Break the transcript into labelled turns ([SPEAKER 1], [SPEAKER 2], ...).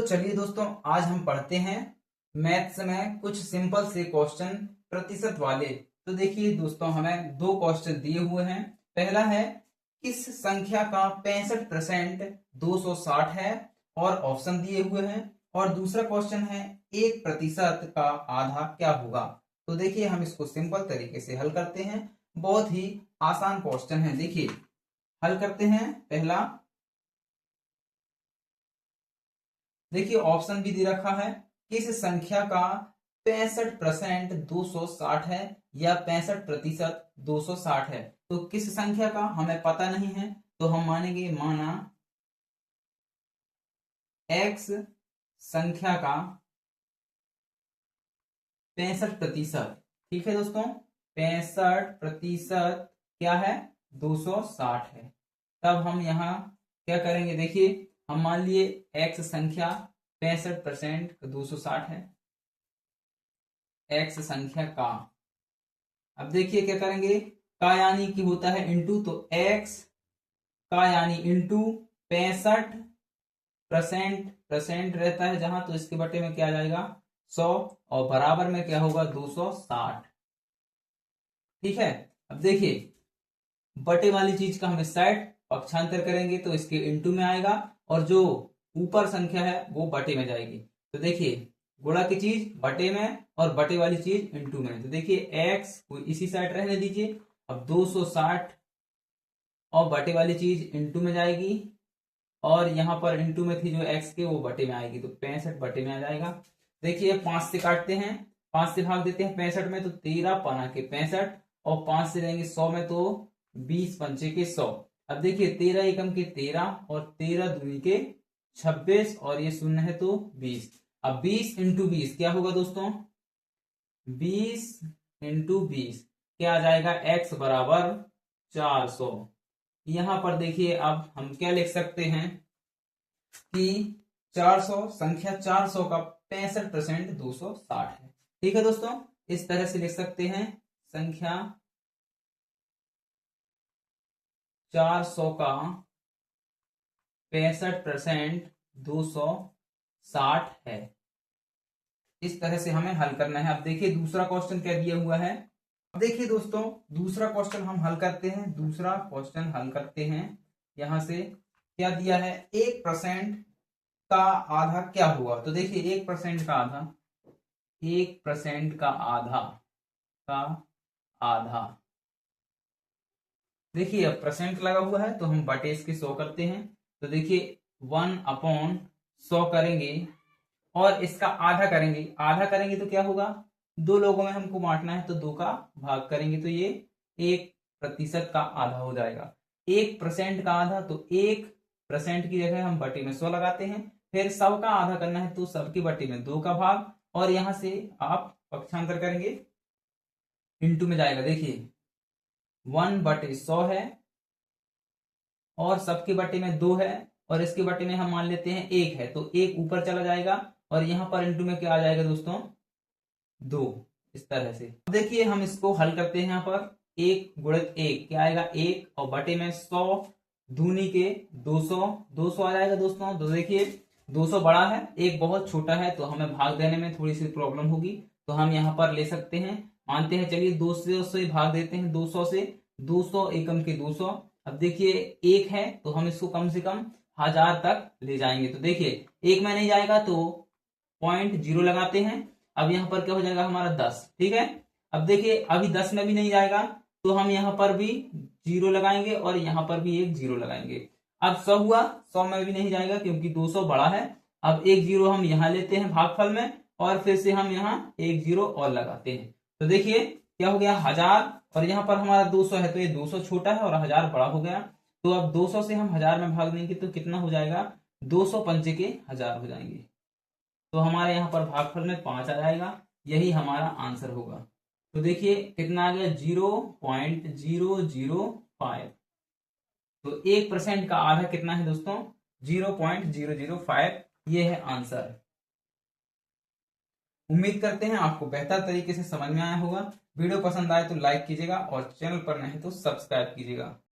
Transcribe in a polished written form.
[SPEAKER 1] चलिए दोस्तों, आज हम पढ़ते हैं मैथ्स में कुछ सिंपल से क्वेश्चन प्रतिशत वाले। तो देखिए दोस्तों, हमें दो क्वेश्चन दिए हुए हैं। पहला है किस संख्या का 65% 260 है, और ऑप्शन दिए हुए हैं। और दूसरा क्वेश्चन है 1% का आधा क्या होगा। तो देखिए हम इसको सिंपल तरीके से हल करते हैं। बहुत ही आसान क्वेश्चन है। देखिए हल करते हैं। पहला देखिए ऑप्शन भी दे रखा है, किस संख्या का 65% 260 है या 65% 260 है। तो किस संख्या का हमें पता नहीं है, तो हम मानेंगे माना x संख्या का 65%। ठीक है दोस्तों, 65% क्या है, 260 है। तब हम यहाँ क्या करेंगे, देखिए हम मान लिए x संख्या 65% 260 है, x संख्या का। अब देखिए क्या करेंगे, का यानी कि होता है इंटू, तो x का यानी इंटू 65% परसेंट रहता है जहां, तो इसके बटे में क्या आ जाएगा 100, और बराबर में क्या होगा 260। ठीक है। अब देखिए बटे वाली चीज का हम इस साइड पक्षांतर करेंगे तो इसके इंटू में आएगा, और जो ऊपर संख्या है वो बटे में जाएगी। तो देखिए गुणा की चीज बटे में और बटे वाली चीज इंटू में। तो देखिए x को इसी साइड रहने दीजिए। अब 260 और बटे वाली चीज इंटू में जाएगी, और यहां पर इंटू में थी जो x के, वो बटे में आएगी, तो 65 बटे में आ जाएगा। देखिए 5 से काटते हैं, 5 से भाग देते हैं 65 में, तो 13 पाना के 65, और 5 से रहेंगे 100 में, तो 20 पंचे के 100। अब देखिए 13 एकम के 13 और 13 दूनी के 26, और ये शून्य है तो 20। अब 20 इंटू 20 क्या होगा दोस्तों, 20 इंटू 20 क्या आ जाएगा, x बराबर 400। यहां पर देखिए अब हम क्या लिख सकते हैं कि 400 संख्या 400 का 65% 260 है। ठीक है दोस्तों, इस तरह से लिख सकते हैं, संख्या 400 का 65% 260 है। इस तरह से हमें हल करना है। अब देखिए दूसरा क्वेश्चन क्या दिया हुआ है। अब देखिए दोस्तों, दूसरा क्वेश्चन हम हल करते हैं। दूसरा क्वेश्चन हल करते हैं, यहां से क्या दिया है, 1% का आधा क्या हुआ। तो देखिए 1% का आधा, 1% का आधा का आधा। देखिए अब परसेंट लगा हुआ है तो हम बटे इसके 100 करते हैं। तो देखिए 1/100 करेंगे और इसका आधा करेंगे। आधा करेंगे तो क्या होगा, दो लोगों में हमको बांटना है, तो 2 का भाग करेंगे तो ये 1% का आधा हो जाएगा। 1% का आधा, तो 1% की जगह हम बटे में 100 लगाते हैं। फिर 100 का आधा करना है तो सबकी बटे में 2 का भाग, और यहां से आप पक्षांतर करेंगे, इंटू में जाएगा। देखिए 1/100 है, और सबके बटे में 2 है, और इसके बटे में हम मान लेते हैं 1 है, तो 1 ऊपर चला जाएगा, और यहां पर इंटू में क्या आ जाएगा दोस्तों, 2। इस तरह से देखिए हम इसको हल करते हैं। यहाँ पर 1 गुणित 1 क्या आएगा, 1, और बटे में 100 दूनी के 200, 200 आ जाएगा दोस्तों। तो देखिए 200 बड़ा है, 1 बहुत छोटा है, तो हमें भाग देने में थोड़ी सी प्रॉब्लम होगी, तो हम यहाँ पर ले सकते हैं, मानते हैं, चलिए 200 से भाग देते हैं, 200 से, 200 एकम के 200। अब देखिए 1 है तो हम इसको कम से कम 1000 तक ले जाएंगे। तो देखिए 1 में नहीं जाएगा तो 0.0 लगाते हैं। अब यहाँ पर क्या हो जाएगा हमारा 10। ठीक है। अब देखिए अभी 10 में भी नहीं जाएगा, तो हम यहाँ पर भी 0 लगाएंगे, और यहाँ पर भी एक 0 लगाएंगे। अब 100 हुआ, 100 में भी नहीं जाएगा क्योंकि 200 बड़ा है। अब एक 0 हम यहाँ लेते हैं भागफल में, और फिर से हम यहाँ एक 0 और लगाते हैं। तो देखिए क्या हो गया 1000, और यहाँ पर हमारा 200 है, तो ये 200 छोटा है और 1000 बड़ा हो गया। तो अब 200 से हम 1000 में भाग देंगे तो कितना हो जाएगा, 200 पंचे के 1000 हो जाएंगे। तो हमारे यहाँ पर भागफल में 5 आ जाएगा, यही हमारा आंसर होगा। तो देखिए कितना आ गया, 0.005। तो 1% का आधा कितना है दोस्तों, 0.005। ये है आंसर। उम्मीद करते हैं आपको बेहतर तरीके से समझ में आया होगा। वीडियो पसंद आए तो लाइक कीजिएगा, और चैनल पर नहीं तो सब्सक्राइब कीजिएगा।